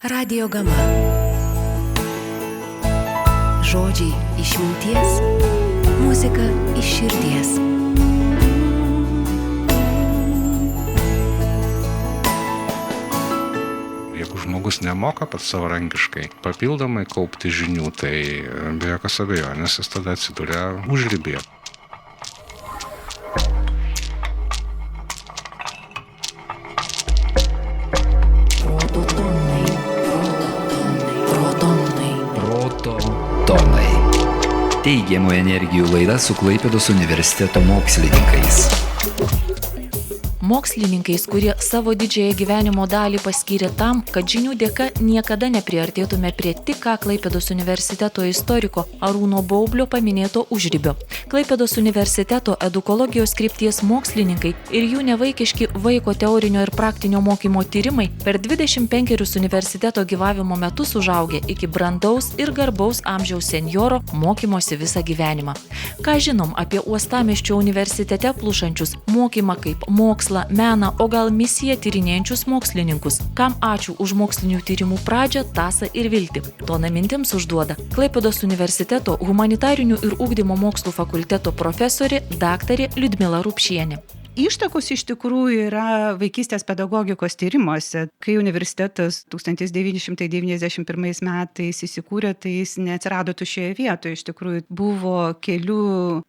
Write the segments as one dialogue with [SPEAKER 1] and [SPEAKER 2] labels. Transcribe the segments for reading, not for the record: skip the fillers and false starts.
[SPEAKER 1] Radio Gama. Žodžiai iš minties, muzika iš širdies.
[SPEAKER 2] Jeigu žmogus nemoka pats savarankiškai papildomai kaupti žinių, tai be jokios abejonės jis tada atsiduria užribyje.
[SPEAKER 3] Tonai. Teigiamų energijų laida su Klaipėdos universiteto mokslininkais.
[SPEAKER 4] Mokslininkais, kurie savo didžiąją gyvenimo dalį paskyrė tam, kad žinių dėka niekada nepriartėtume prie tik ką Klaipėdos universiteto istoriko Arūno Baublio paminėto užribio. Klaipėdos universiteto edukologijos krypties mokslininkai ir jų nevaikiški vaiko teorinio ir praktinio mokymo tyrimai per 25 universiteto gyvavimo metus užaugė iki brandaus ir garbaus amžiaus senjoro mokymosi visą gyvenimą. Ką žinom apie Uostamiesčio universitete plušančius mokymą kaip mokslą, meną, o gal misiją tyrinėjančius mokslininkus. Kam ačiū už mokslinių tyrimų pradžią, tąsą ir viltį. Toną mintims užduoda Klaipėdos universiteto humanitarinių ir ugdymo mokslų fakulteto profesorė daktarė Liudmila Rupšienė.
[SPEAKER 5] Ištakos iš tikrųjų yra vaikystės pedagogikos tyrimuose. Kai universitetas 1991 metais įsikūrė, tai jis neatsirado tuščioje vietoje. Iš tikrųjų buvo kelių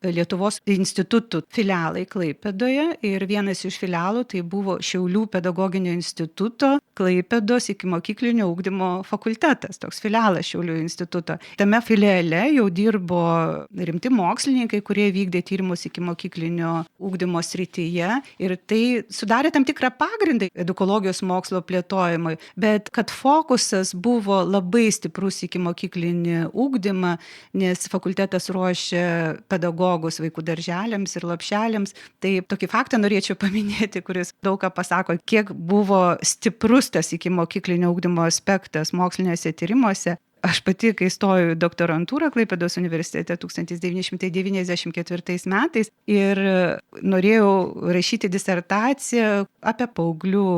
[SPEAKER 5] Lietuvos institutų filialai Klaipėdoje ir vienas iš filialų tai buvo Šiaulių pedagoginio instituto Klaipėdos ikimokyklinio ugdymo fakultetas, toks filialas Šiaulių instituto. Tame filiale jau dirbo rimti mokslininkai, kurie vykdė tyrimus ikimokyklinio ugdymo srityje. Ir tai sudarė tam tikrą pagrindą edukologijos mokslo plėtojimui, bet kad fokusas buvo labai stiprus ikimokyklinį ugdymą, nes fakultetas ruošia pedagogus vaikų darželiams ir lopšeliams, tai tokį faktą norėčiau paminėti, kuris daug ką pasako, kiek buvo stiprus tas ikimokyklinio ugdymo aspektas moksliniuose tyrimuose. Aš pati, kai stojau į doktorantūrą Klaipėdos universitete 1994 metais ir norėjau rašyti disertaciją apie paauglių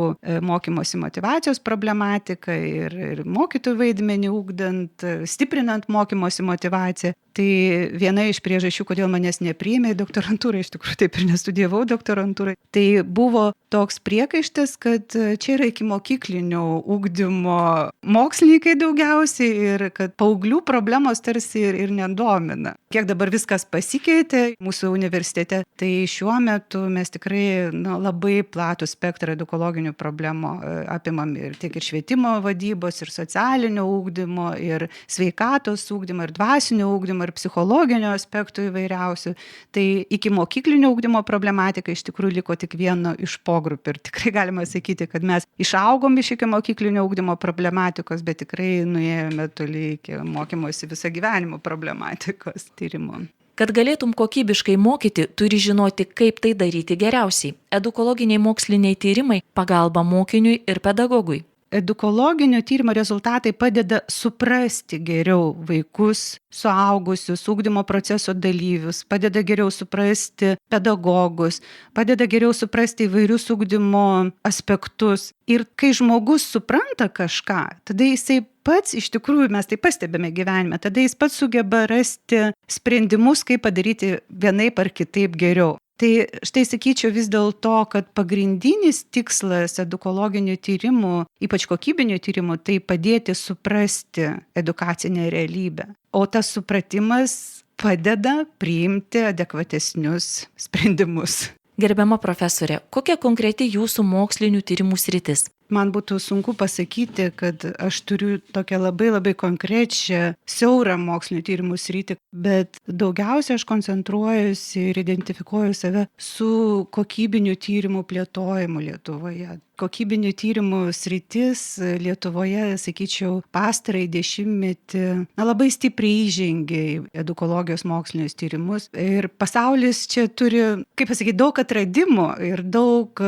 [SPEAKER 5] mokymosi motyvacijos problematiką ir mokytojų vaidmenį ugdant, stiprinant mokymosi motyvaciją. Tai viena iš priežasčių, kodėl manęs nepriėmė į doktorantūrą, iš tikrųjų taip ir nestudijavau doktorantūrai, tai buvo toks priekaištas, kad čia yra ikimokyklinio ugdymo mokslininkai daugiausiai ir kad paauglių problemos tarsi ir nedomina. Kiek dabar viskas pasikeitė mūsų universitete, tai šiuo metu mes tikrai labai platų spektrą edukologinių problemų apimam ir tiek ir švietimo vadybos, ir socialinio ugdymo, ir sveikatos ugdymo, ir dvasinio ugdymo, ir psichologinio aspektų įvairiausių. Tai ikimokyklinio ugdymo problematika iš tikrųjų liko tik vieno iš pogrupių. Ir tikrai galima sakyti, kad mes išaugom iš ikimokyklinio ugdymo problematikos, bet tikrai nuėjome toli iki mokymosi visą gyvenimo problematikos tyrimo.
[SPEAKER 4] Kad galėtum kokybiškai mokyti, turi žinoti, kaip tai daryti geriausiai. Edukologiniai moksliniai tyrimai pagalba mokiniui ir pedagogui.
[SPEAKER 5] Edukologinio tyrimo rezultatai padeda suprasti geriau vaikus, suaugusius, ugdymo proceso dalyvius, padeda geriau suprasti pedagogus, padeda geriau suprasti įvairius ugdymo aspektus. Ir kai žmogus supranta kažką, tada jisai pats, iš tikrųjų mes tai pastebime gyvenime, tada jis pats sugeba rasti sprendimus, kaip padaryti vienaip ar kitaip geriau. Tai štai sakyčiau vis dėlto, kad pagrindinis tikslas edukologinių tyrimų, ypač kokybinių tyrimų, tai padėti suprasti edukacinę realybę. O tas supratimas padeda priimti adekvatesnius sprendimus.
[SPEAKER 4] Gerbiama profesorė, kokia konkreti jūsų mokslinių tyrimų sritis?
[SPEAKER 5] Man būtų sunku pasakyti, kad aš turiu tokią labai konkrečią, siaurą mokslinių tyrimų sritį, bet daugiausia aš koncentruojuosi ir identifikuoju save su kokybinių tyrimų plėtojimu Lietuvoje. Kokybinių tyrimų sritis Lietuvoje, sakyčiau, pastarąjį dešimtmetį labai stipriai įžengė į edukologijos mokslinius tyrimus. Ir pasaulis čia turi, kaip pasakyti, daug atradimų ir daug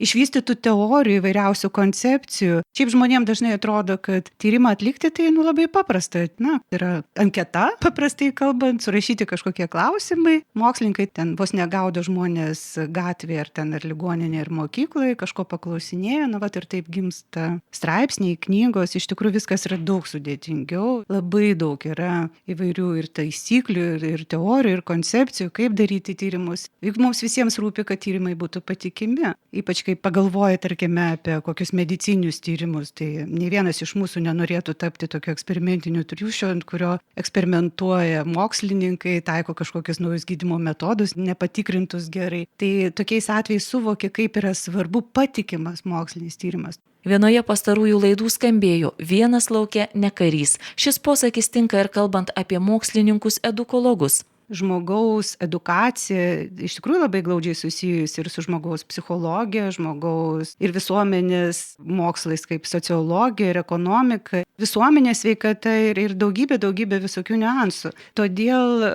[SPEAKER 5] išvystytų teorijų, įvairiausių koncepcijų. Šiaip žmonėms dažnai atrodo, kad tyrimą atlikti tai labai paprasta. Yra anketa, paprastai kalbant, surašyti kažkokie klausimai. Mokslininkai ten vos negaudo žmonės gatvėje ar ligoninėje ar mokykloje, kažko paklausti. klausinėja, vat ir taip gimsta straipsniai, knygos, iš tikrųjų viskas yra daug sudėtingiau, labai daug yra įvairių ir taisyklių, ir teorijų, ir koncepcijų, kaip daryti tyrimus. Juk mums visiems rūpi, kad tyrimai būtų patikimi, ypač kai pagalvoja, tarkime, apie kokius medicinius tyrimus, tai nei vienas iš mūsų nenorėtų tapti tokiu eksperimentiniu triušiu, ant kurio eksperimentuoja mokslininkai, taiko kažkokius naujus gydymo metodus, nepatikrintus gerai. Tai tokiais atvejais suvokia, kaip yra svarbu patikimas mokslinis tyrimas.
[SPEAKER 4] Vienoje pastarųjų laidų skambėjo vienas lauke ne karys. Šis posakis tinka ir kalbant apie mokslininkus edukologus.
[SPEAKER 5] Žmogaus edukacija iš tikrųjų labai glaudžiai susijusi ir su žmogaus psichologija, žmogaus ir visuomenės mokslais kaip sociologija ir ekonomika, visuomenės sveikata ir daugybė visokių niuansų. Todėl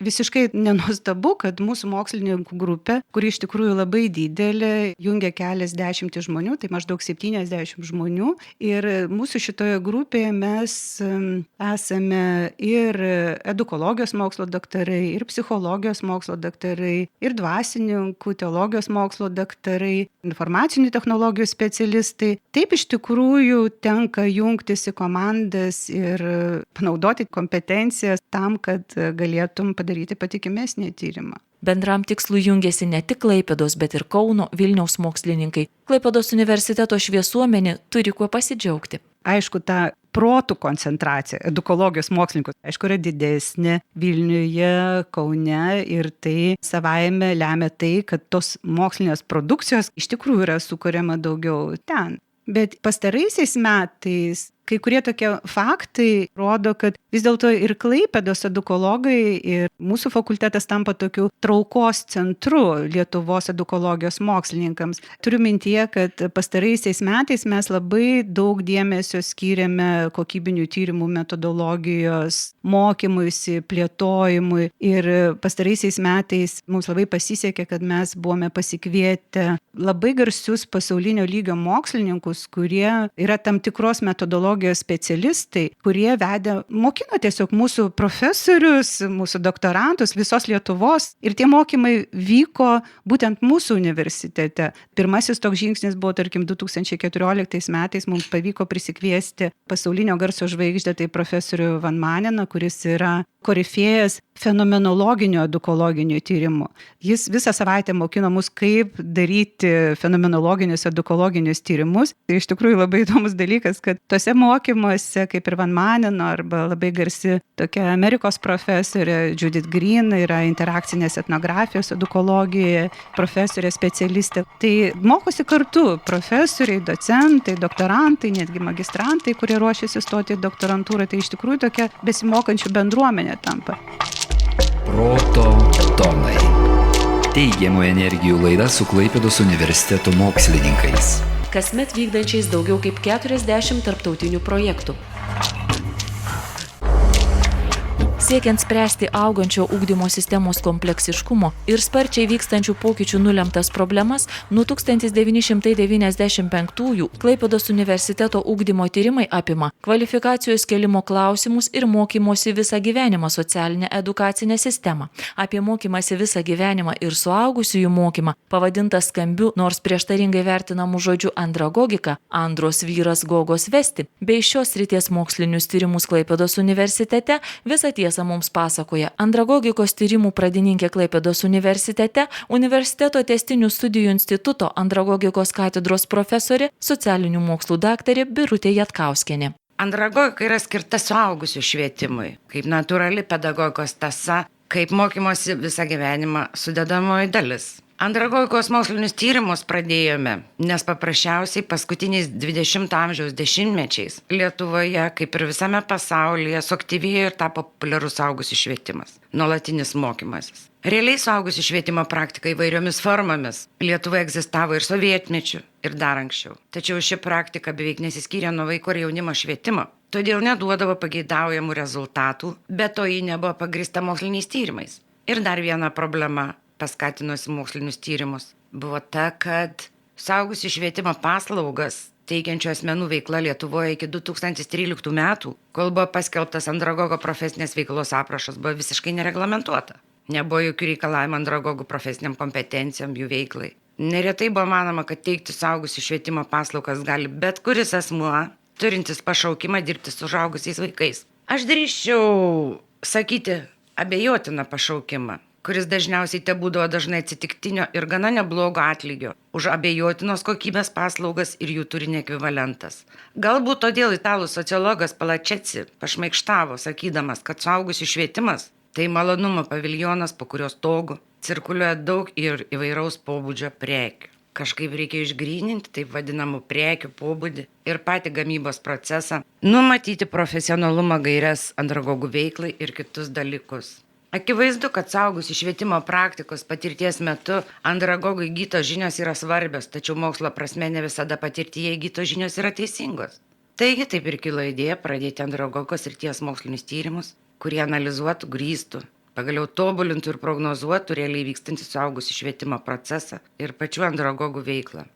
[SPEAKER 5] visiškai nenuostabu, kad mūsų mokslininkų grupė, kuri iš tikrųjų labai didelė, jungia keliasdešimt žmonių, tai maždaug 70 žmonių. Ir mūsų šitoje grupėje mes esame ir edukologijos mokslo daktarai, ir psichologijos mokslo daktarai, ir dvasininkų, teologijos mokslo daktarai, informacinių technologijų specialistai. Taip iš tikrųjų tenka jungtis į komandas ir panaudoti kompetencijas tam, kad galėtum padaryti patikimesnį tyrimą.
[SPEAKER 4] Bendram tikslui jungiasi ne tik Klaipėdos, bet ir Kauno, Vilniaus mokslininkai. Klaipėdos universiteto šviesuomenė turi kuo pasidžiaugti.
[SPEAKER 5] Aišku, ta protų koncentracija edukologijos mokslininkų, aišku, yra didesnė Vilniuje, Kaune ir tai savaime lemia tai, kad tos mokslinės produkcijos iš tikrųjų yra sukuriama daugiau ten. Bet pastaraisiais metais kai kurie tokie faktai rodo, kad vis dėlto ir Klaipėdos edukologai ir mūsų fakultetas tampa tokiu traukos centru Lietuvos edukologijos mokslininkams. Turiu mintyje, kad pastaraisiais metais mes labai daug dėmesio skyrėme kokybinių tyrimų metodologijos mokymuisi, plėtojimui ir pastaraisiais metais mums labai pasisekė, kad mes buvome pasikvietę labai garsius pasaulinio lygio mokslininkus, kurie yra tam tikros metodologijos specialistai, kurie mokino tiesiog mūsų profesorius, mūsų doktorantus visos Lietuvos ir tie mokymai vyko būtent mūsų universitete. Pirmasis toks žingsnis buvo, tarkim, 2014 metais mums pavyko prisikviesti pasaulinio garso žvaigždę, tai profesorių Van Maneną, kuris yra korifėjas fenomenologinio edukologinių tyrimų. Jis visą savaitę mokino mus, kaip daryti fenomenologinius edukologinius tyrimus. Tai iš tikrųjų labai įdomus dalykas, kad tose mokymuose, kaip ir Van Maneno, arba labai garsi tokia Amerikos profesorė Judith Green, yra interakcinės etnografijos edukologijoje profesorė specialistė. Tai mokosi kartu profesoriai, docentai, doktorantai, netgi magistrantai, kurie ruošiasi stoti į doktorantūrą. Tai iš tikrųjų tokia besimokančių bendruomenė tampa.
[SPEAKER 3] Proto tonai. Teigiamų energijų laida su Klaipėdos universiteto mokslininkais.
[SPEAKER 4] Kasmet vykdančiais daugiau kaip 40 tarptautinių projektų. Siekiant spręsti augančio ugdymo sistemos kompleksiškumo ir sparčiai vykstančių pokyčių nulemtas problemas, nuo 1995-ųjų Klaipėdos universiteto ugdymo tyrimai apima kvalifikacijos kėlimo klausimus ir mokymosi visą gyvenimą socialinę edukacinę sistemą. Apie mokymąsi visą gyvenimą ir suaugusiųjų mokymą, pavadintą skambiu, nors prieštaringai vertinamų žodžiu andragogika, Andros vyras Gogos Vesti, bei šios srities mokslinius tyrimus Klaipėdos universitete visą tiesą mums pasakoja andragogikos tyrimų pradininkė Klaipėdos universitete, universiteto tęstinių studijų instituto andragogikos katedros profesorė, socialinių mokslų daktarė Birutė Jatkauskienė.
[SPEAKER 6] Andragogika yra skirta suaugusių švietimui, kaip natūrali pedagogikos tąsa, kaip mokymosi visą gyvenimą sudedamoji dalis. Andragogikos mokslinius tyrimus pradėjome, nes paprasčiausiai paskutiniais 20 amžiaus dešimtmečiais Lietuvoje, kaip ir visame pasaulyje, suaktyvėjo ir tapo populiarus suaugusių švietimas, nuolatinis mokymasis. Realiai suaugusių švietimo praktika įvairiomis formomis Lietuvoje egzistavo ir sovietmečiu, ir dar anksčiau. Tačiau ši praktika beveik nesiskyrė nuo vaiko ir jaunimo švietimo. Todėl neduodavo pageidaujamų rezultatų, bet to ji nebuvo pagrįsta moksliniais tyrimais. Ir dar viena problema paskatinusi mokslinius tyrimus buvo ta, kad suaugusių švietimo paslaugas teikiančių asmenų veikla Lietuvoje iki 2013 metų, kol buvo paskelbtas andragogo profesinės veiklos aprašas, buvo visiškai nereglamentuota. Nebuvo jokių reikalavimų andragogų profesiniam kompetencijom, jų veiklai. Neretai buvo manoma, kad teikti suaugusių švietimo paslaugas gali bet kuris asmuo, turintis pašaukimą dirbti su užaugusiais vaikais. Aš drįsčiau sakyti abejotiną pašaukimą, kuris dažniausiai būdavo dažnai atsitiktinio ir gana neblogo atlygio už abejotinos kokybės paslaugas ir jų turinio ekvivalentas. Galbūt todėl italų sociologas Palačetsi pašmaikštavo, sakydamas, kad suaugusių švietimas tai malonumo paviljonas, po kurio stogu cirkuliuoja daug ir įvairaus pobūdžio prekių. Kažkaip reikia išgryninti taip vadinamų prekių pobūdį ir patį gamybos procesą, numatyti profesionalumą, gaires andragogų veiklai ir kitus dalykus. Akivaizdu, kad suaugusių švietimo praktikos patirties metu andragogų įgytos žinios yra svarbios, tačiau mokslo prasme ne visada patirtyje įgytos žinios yra teisingos. Taigi taip ir kilo idėja pradėti andragogos srities mokslinius tyrimus, kurie analizuotų, grįstų, pagaliau tobulintų ir prognozuotų realiai vykstantį suaugusių švietimo procesą ir pačių andragogų veiklą.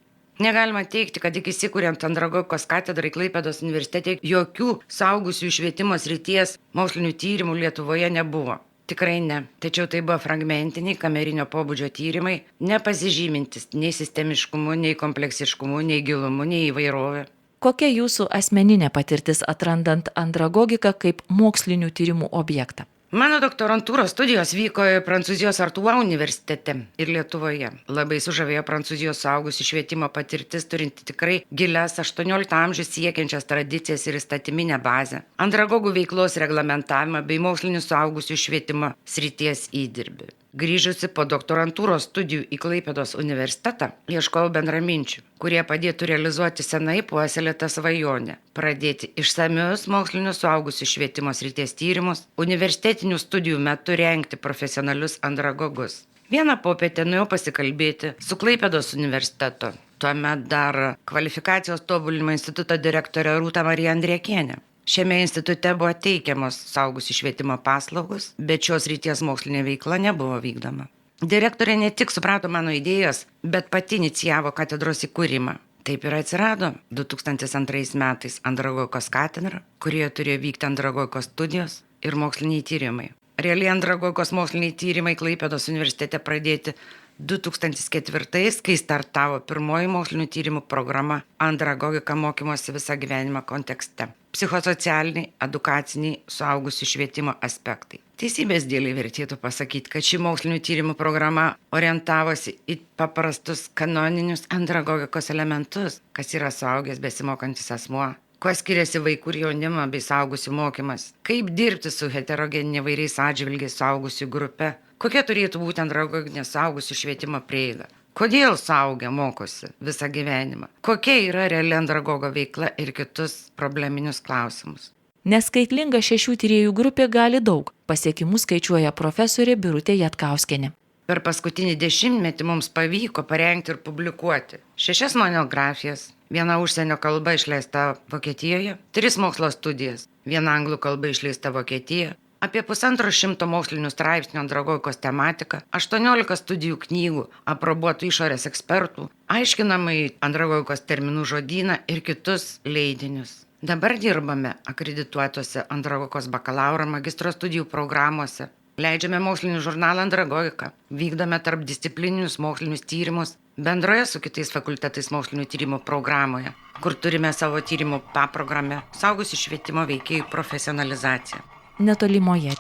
[SPEAKER 6] Negalima teigti, kad iki įsikuriant andragogikos katedrai Klaipėdos universitete jokių suaugusių švietimo srities mokslinių tyrimų Lietuvoje nebuvo. Tikrai ne. Tačiau tai buvo fragmentiniai kamerinio pobūdžio tyrimai, nepasižymintis nei sistemiškumu, nei kompleksiškumu, nei gilumu, nei įvairovė.
[SPEAKER 4] Kokia jūsų asmeninė patirtis atrandant andragogiką kaip mokslinių tyrimų objektą?
[SPEAKER 6] Mano doktorantūros studijos vyko Prancūzijos Artūa universitete ir Lietuvoje. Labai sužavėjo Prancūzijos suaugusių švietimo patirtis, turinti tikrai gilias 18 amžius siekiančias tradicijas ir įstatyminę bazę, andragogų veiklos reglamentavimą bei mokslinių suaugusių švietimo srities įdirbį. Grįžusi po doktorantūros studijų į Klaipėdos universitetą, ieškojau bendraminčių, kurie padėtų realizuoti senai puoselėtą svajonę, pradėti išsamius mokslinius suaugusių švietimo srities tyrimus, universitetinių studijų metu rengti profesionalius andragogus. Vieną popietę nuėjau pasikalbėti su Klaipėdos universiteto, tuomet dar kvalifikacijos tobulinimo instituto direktorė Rūta Marija Andriekienė. Šiame institute buvo teikiamos suaugusių švietimo paslaugos, bet šios ryties mokslinė veikla nebuvo vykdoma. Direktorė ne tik suprato mano idėjas, bet pati inicijavo katedros įkūrimą. Taip ir atsirado 2002 metais andragogikos katedra, kurioje turėjo vykti andragogikos studijos ir moksliniai tyrimai. Realiai andragogikos moksliniai tyrimai Klaipėdos universitete pradėti 2004, kai startavo pirmoji mokslinių tyrimų programa Andragogika mokymosi visą gyvenimą kontekste. Psichosocialiniai, edukaciniai, suaugusių švietimo aspektai. Teisybės dėlei vertėtų pasakyti, kad ši mokslinių tyrimų programa orientavosi į paprastus kanoninius andragogikos elementus, kas yra suaugęs besimokantis asmuo, kuo skiriasi vaikų ir jaunimo bei suaugusių mokymas, kaip dirbti su heterogeninė įvairiais atžvilgiais suaugusių grupe, kokia turėtų būti andragoginė suaugusių švietimo prieiga. Kodėl suaugę mokosi visą gyvenimą? Kokia yra reali andragogo veikla ir kitus probleminius klausimus?
[SPEAKER 4] Neskaitlinga 6 tyrėjų grupė gali daug. Pasiekimus skaičiuoja profesorė Birutė Jatkauskienė.
[SPEAKER 6] Per paskutinį 10-metį mums pavyko parengti ir publikuoti 6 monografijas, 1 užsienio kalba išleista Vokietijoje, 3 mokslo studijas, 1 anglų kalba išleista Vokietijoje, apie 150 mokslinių straipsnių andragogikos tematika, 18 studijų knygų, aprobuotų išorės ekspertų, aiškinamai andragogikos terminų žodyną ir kitus leidinius. Dabar dirbame akredituotose andragogikos bakalauro magistro studijų programuose, leidžiame mokslinį žurnalą Andragogika, vykdome tarpdisciplininius mokslinius tyrimus bendroje su kitais fakultetais mokslinių tyrimų programoje, kur turime savo tyrimų paprogramę suaugusių švietimo veikėjų profesionalizaciją.
[SPEAKER 4] Netolimoje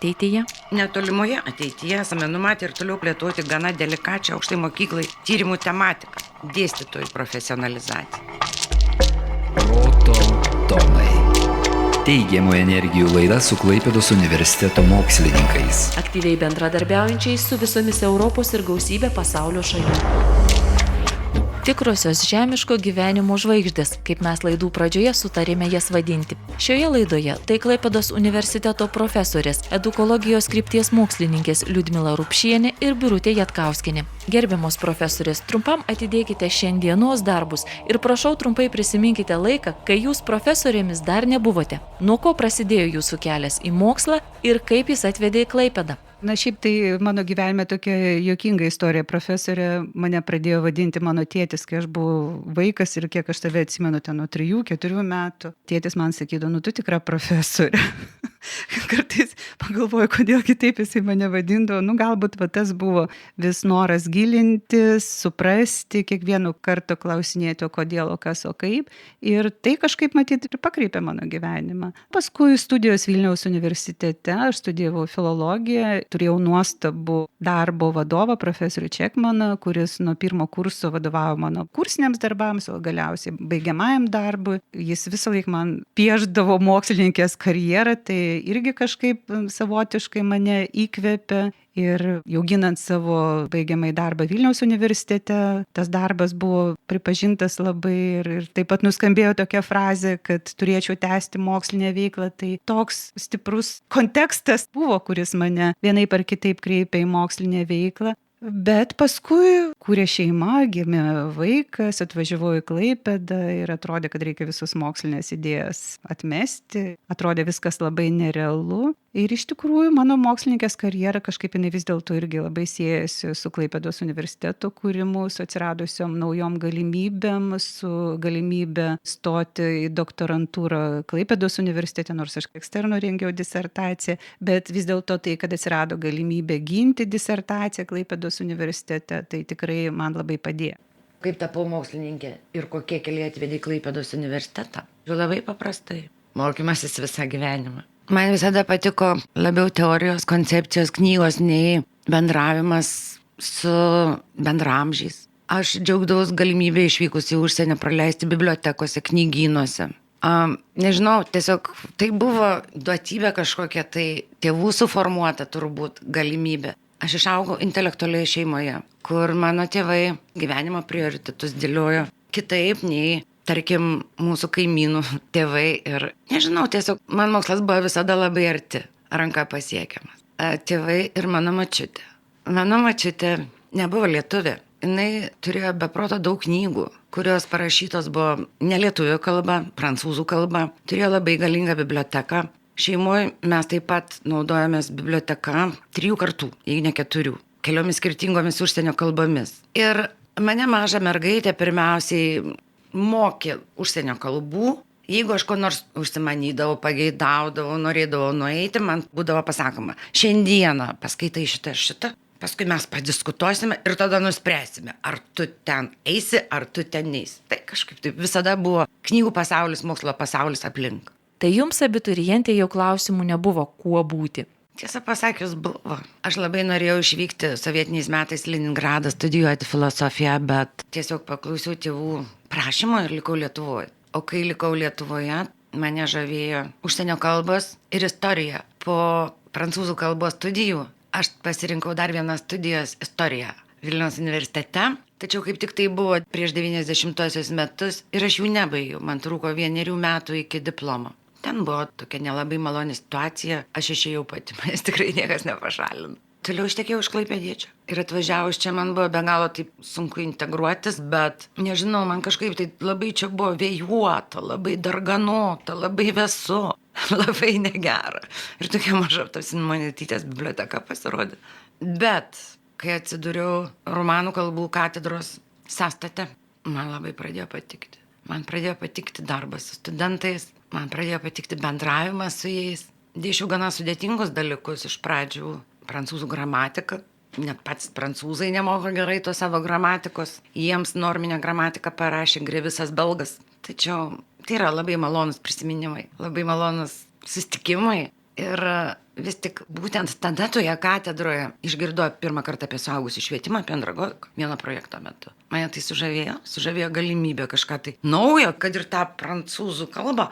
[SPEAKER 4] ateityje
[SPEAKER 6] esame numatę ir toliau plėtoti gana delikačią aukštai mokyklai tyrimų tematiką – dėstytojų profesionalizaciją.
[SPEAKER 3] Proto tonai. Teigiamų energijų laida su Klaipėdos universiteto mokslininkais.
[SPEAKER 4] aktyviai bendradarbiaujančiais su visomis Europos ir gausybė pasaulio šalių. Tikrosios žemiško gyvenimo žvaigždės, kaip mes laidų pradžioje sutarėme jas vadinti. Šioje laidoje tai Klaipėdos universiteto profesorės, edukologijos krypties mokslininkės Liudmila Rupšienė ir Birutė Jatkauskienė. Gerbiamos profesorės, trumpam atidėkite šiandienos darbus ir prašau trumpai prisiminkite laiką, kai jūs profesorėmis dar nebuvote. Nuo ko prasidėjo jūsų kelias į mokslą ir kaip jis atvedė į Klaipėdą?
[SPEAKER 5] Na šiaip tai mano gyvenime tokia juokinga istorija. Profesorė mane pradėjo vadinti mano tėtis, kai aš buvau vaikas ir kiek aš tave atsimenu ten nuo 3-4 metų. Tėtis man sakydavo, tu tikra profesorė. Kartais pagalvoju, kodėl kitaip jisai mane vadindavo. Galbūt tas buvo vis noras gilintis, suprasti, kiekvienu kartu klausinėti, o kodėl, o kas, o kaip. Ir tai kažkaip matyti ir pakreipė mano gyvenimą. Paskui studijos Vilniaus universitete, aš studijavau filologiją, turėjau nuostabų darbo vadovą, profesorių Čekmaną, kuris nuo pirmo kurso vadovavo mano kursiniams darbams, o galiausiai baigiamajam darbui. Jis visą laiką man piešdavo mokslininkės karjerą, tai irgi kažkaip savotiškai mane įkvėpė. Ir jau ginant savo baigiamąjį darbą Vilniaus universitete, tas darbas buvo pripažintas labai ir taip pat nuskambėjo tokia frazė, kad turėčiau tęsti mokslinę veiklą. Tai toks stiprus kontekstas buvo, kuris mane vienaip ar kitaip kreipė į mokslinę veiklą. Bet paskui kūrė šeima, gimė vaikas, atvažiavau į Klaipėdą ir atrodė, kad reikia visus mokslinės idėjas atmesti. Atrodė viskas labai nerealu. Ir iš tikrųjų mano mokslininkės karjera kažkaip jinai vis dėlto irgi labai siejasi su Klaipėdos universiteto kūrimu, su atsiradusiom naujom galimybėm, su galimybė stoti į doktorantūrą Klaipėdos universitete, nors aš eksterno rengiau disertaciją, bet vis dėlto tai, kad atsirado galimybė ginti disertaciją Klaipėdos universitete, tai tikrai man labai padėjo.
[SPEAKER 6] Kaip tapau mokslininkė ir kokie keliai atvedė į Klaipėdos universitetą? Labai paprastai. Mokymasis visą gyvenimą. Man visada patiko labiau teorijos, koncepcijos, knygos, nei bendravimas su bendramžiais. Aš džiaugdavaus galimybę išvykus į užsienį praleisti bibliotekose, knygynuose. Nežinau, tiesiog tai buvo duotybė kažkokia, tai tėvų suformuota turbūt galimybė. Aš išaugau intelektualioje šeimoje, kur mano tėvai gyvenimo prioritetus dėliojo kitaip nei tarkim, mūsų kaimynų tėvai ir, nežinau, tiesiog man mokslas buvo visada labai arti, ranka pasiekiamas. Tėvai ir mano močiutė. Mano močiutė nebuvo lietuvė. Jinai turėjo beproto daug knygų, kurios parašytos buvo ne lietuvių kalba, prancūzų kalba. Turėjo labai galingą biblioteką. Šeimoje mes taip pat naudojamės biblioteka 3 kartų, jei ne 4, keliomis skirtingomis užsienio kalbomis. Ir mane mažą mergaitę pirmiausiai mokė užsienio kalbų. Jeigu aš ko nors užsimanydavau, pageidaudavau, norėdavau nueiti, man būdavo pasakoma, šiandieną paskaitai šitą, paskui mes padiskutuosime ir tada nuspręsime, ar tu ten eisi, ar tu ten neisi. Tai kažkaip taip visada buvo knygų pasaulis, mokslo pasaulis aplink.
[SPEAKER 4] Tai jums abiturientė jau klausimų nebuvo, kuo būti.
[SPEAKER 6] Tiesą pasakius, buvo. Aš labai norėjau išvykti sovietiniais metais į Leningradą studijuoti filosofiją, bet tiesiog paklausiau tėvų prašymo ir likau Lietuvoje. O kai likau Lietuvoje, mane žavėjo užsienio kalbos ir istorija. Po prancūzų kalbos studijų aš pasirinkau dar vieną studijas istoriją Vilniaus universitete. Tačiau kaip tik tai buvo prieš 90-osius metus ir aš jų nebaigiau. Man trūko 1 metų iki diplomo. Ten buvo tokia nelabai maloni situacija, aš išėjau pati, manęs tikrai niekas nepašalino. Toliau ištekėjau iš klaipėdiečio. Ir atvažiavus čia man buvo be galo taip sunku integruotis, bet nežinau, man kažkaip tai labai čia buvo vėjuota, labai darganota, labai vėsu, labai negera. Ir tokia maža tos Simonaitytės biblioteka pasirodė. Bet kai atsidūriau romanų kalbų katedros sąstate, man labai pradėjo patikti. Man pradėjo patikti darbas su studentais, man pradėjo patikti bendravimas su jais. Dėšiau gana sudėtingus dalykus iš pradžių. Prancūzų gramatika. Net pats prancūzai nemoka gerai tos savo gramatikos. Jiems norminę gramatiką parašė Grevisas belgas. Tačiau tai yra labai malonus prisiminimai, labai malonus susitikimai. Ir vis tik būtent tada toje katedroje išgirdau pirmą kartą apie suaugusių švietimą, apie andragogiką, vieno projekto metu. Mane tai sužavėjo galimybę kažką tai naujo, kad ir tą prancūzų kalbą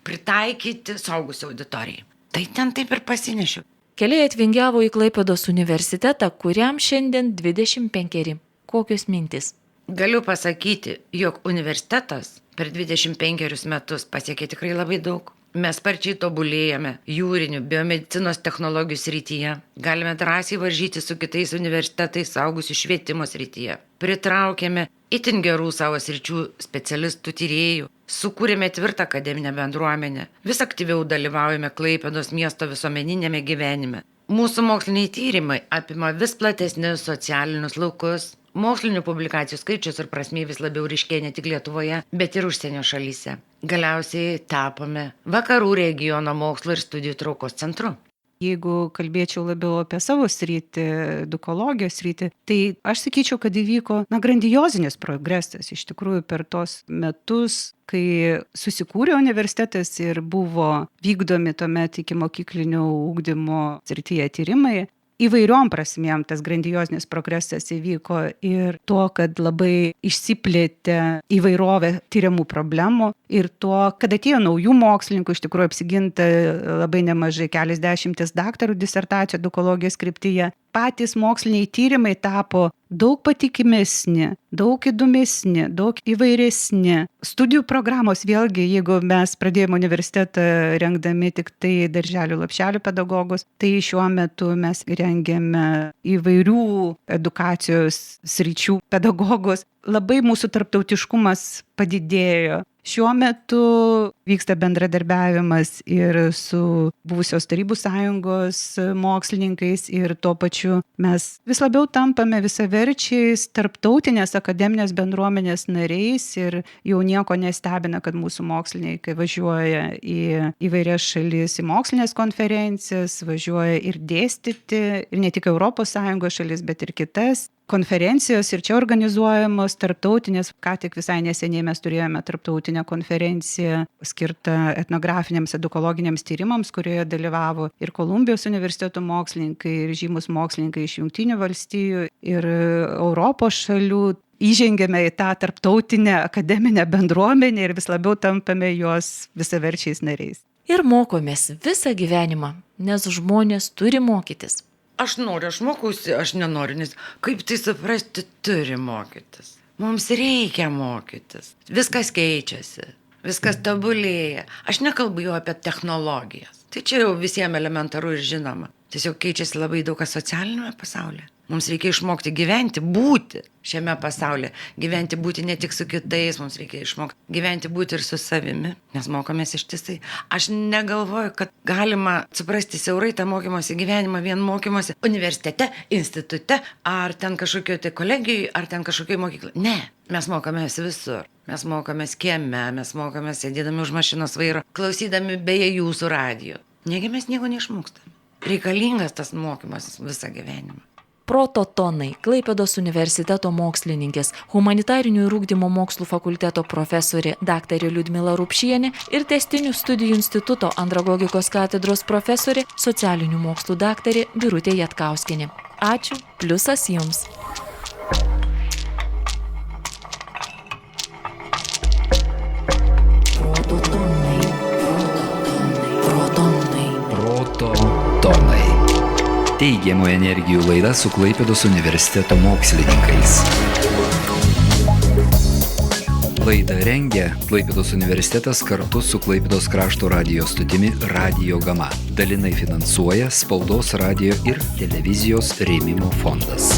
[SPEAKER 6] pritaikyti suaugusių auditorijai. Tai ten taip ir pasinešiu.
[SPEAKER 4] Keliai atvingiavo į Klaipėdos universitetą, kuriam šiandien 25. Kokios mintys?
[SPEAKER 6] Galiu pasakyti, jog universitetas per 25 metus pasiekė tikrai labai daug. Mes sparčiai tobulėjame jūrinių biomedicinos technologijų srityje. Galime drąsiai varžyti su kitais universitetais suaugusių švietimo srityje. Pritraukėme itin gerų savo sričių specialistų tyrėjų. Sukūrėme tvirtą akademinę bendruomenę. Vis aktyviau dalyvaujame Klaipėdos miesto visuomeninėme gyvenime. Mūsų moksliniai tyrimai apima vis platesnius socialinius laukus, Mokslinių publikacijų skaičius ir prasmė vis labiau ryškėja ne tik Lietuvoje, bet ir užsienio šalyse. Galiausiai tapome Vakarų regiono mokslo ir studijų traukos centru.
[SPEAKER 5] Jeigu kalbėčiau labiau apie savo sritį, edukologijos sritį, tai aš sakyčiau, kad įvyko grandiozinis progresas iš tikrųjų per tos metus, kai susikūrė universitetas ir buvo vykdomi tuomet iki mokyklinio ugdymo srityje tyrimai. Įvairiom prasmėm tas grandiozinis progresas įvyko ir to, kad labai išsiplėtė įvairovė tyriamų problemų ir to, kad atėjo naujų mokslininkų, iš tikrųjų apsiginta labai nemažai, keliasdešimtis daktarų disertacijų edukologijos kryptyje. Patys moksliniai tyrimai tapo daug patikimesni, daug įdomesni, daug įvairesni. Studijų programos vėlgi, jeigu mes pradėjome universitetą rengdami tik tai darželių lopšelių pedagogus, tai šiuo metu mes rengiame įvairių edukacijos sričių pedagogus. Labai mūsų tarptautiškumas padidėjo. Šiuo metu vyksta bendradarbiavimas ir su buvusios Tarybų sąjungos mokslininkais ir tuo pačiu mes vis labiau tampame visaverčiais tarptautinės akademinės bendruomenės nariais ir jau nieko nestebina, kad mūsų mokslininkai važiuoja į įvairias šalis, į mokslinės konferencijas, važiuoja ir dėstyti, ir ne tik ES šalis, bet ir kitas. Konferencijos ir čia organizuojamos tarptautinės, ką tik visai neseniai mes turėjome tarptautinę konferenciją skirtą etnografiniams edukologiniams tyrimams, kurioje dalyvavo ir Kolumbijos universiteto mokslininkai, ir žymus mokslininkai iš Jungtinių valstijų, ir Europos šalių. Įžengėme į tą tarptautinę akademinę bendruomenę ir vis labiau tampame jos visaverčiais nariais.
[SPEAKER 4] Ir mokomės visą gyvenimą, nes žmonės turi mokytis.
[SPEAKER 6] Aš noriu, aš mokausi, aš nenoriu, nes kaip tai suprasti, turi mokytis. Mums reikia mokytis. Viskas keičiasi, viskas tobulėja. Aš nekalbu jau apie technologijas. Tai čia jau visiems elementaru ir žinoma. Tiesiog keičiasi labai daug kas socialinėme pasaulyje. Mums reikia išmokti gyventi, būti šiame pasaulyje. Gyventi, būti ne tik su kitais, mums reikia išmokti gyventi, būti ir su savimi, nes mokomės ištisai. Aš negalvoju, kad galima suprasti siaurai tą mokymosi gyvenimą, vien mokymosi universitete, institute, ar ten kažkokio tai kolegijai, ar ten kažkokio mokyklai. Ne, mes mokomės visur. Mes mokomės kieme, mes mokomės sėdėdami už mašinos vairo, klausydami beje jūsų radijo. Negi mes nieko neišmokstame. Reikalingas tas mokymas visą gyvenimą.
[SPEAKER 4] Prototonai, Klaipėdos universiteto mokslininkės, humanitarinių ir ugdymo mokslų fakulteto profesorė daktarė Liudmila Rupšienė ir Tęstinių studijų instituto andragogikos katedros profesorė, socialinių mokslų daktarė Birutė Jatkauskienė. Ačiū, pliusas jums.
[SPEAKER 3] Prototonai. Teigiamų energijų laida su Klaipėdos universiteto mokslininkais. Laidą rengia Klaipėdos universitetas kartu su Klaipėdos krašto radijo stotimi Radio Gama. Dalinai finansuoja Spaudos, radijo ir televizijos rėmimo fondas.